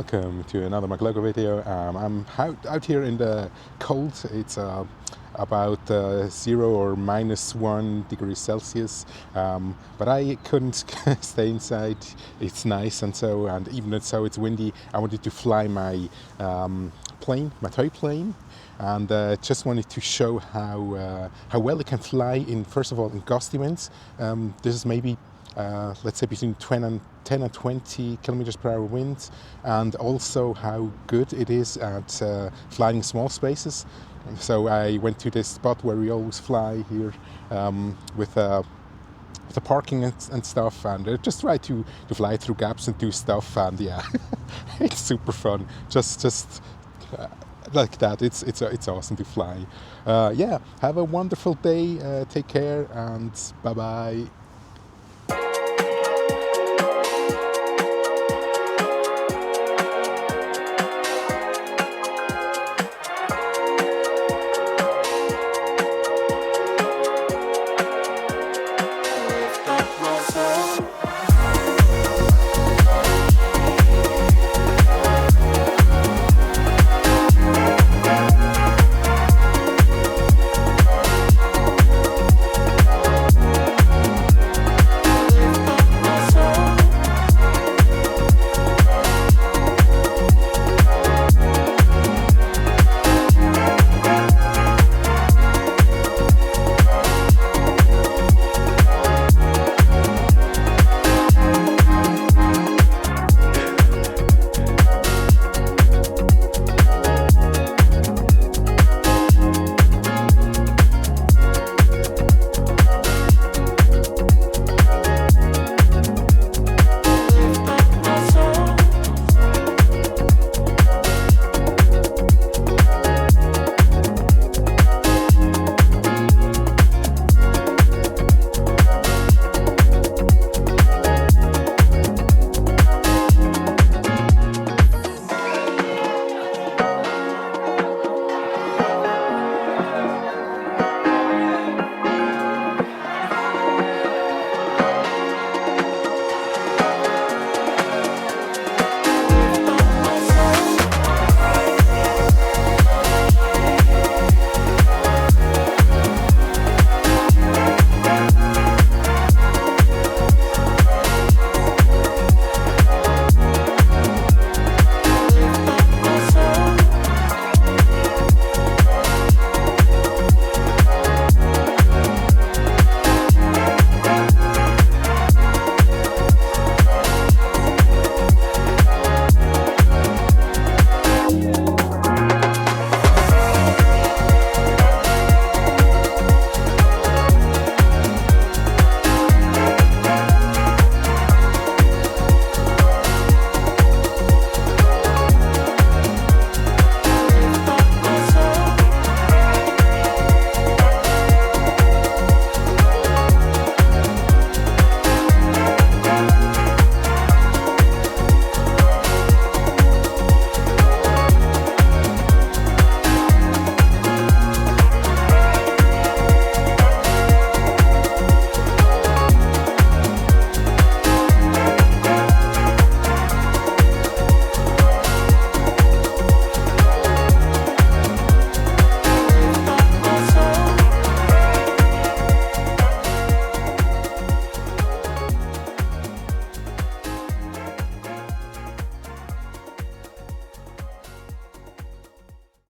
welcome to another McLogo video. I'm out here in the cold. It's about 0 or -1 degree Celsius, but I couldn't stay inside. It's nice, and even so it's windy. I wanted to fly my plane, my toy plane, and just wanted to show how well it can fly in, first of all, in gusty winds. This is maybe let's say between 10 and 20 kilometers per hour winds, and also how good it is at flying small spaces. So I went to this spot where we always fly here with the parking and stuff, and just try to fly through gaps and do stuff, and yeah, it's super fun. Just like that, it's awesome to fly. Yeah, have a wonderful day. Take care, and bye bye.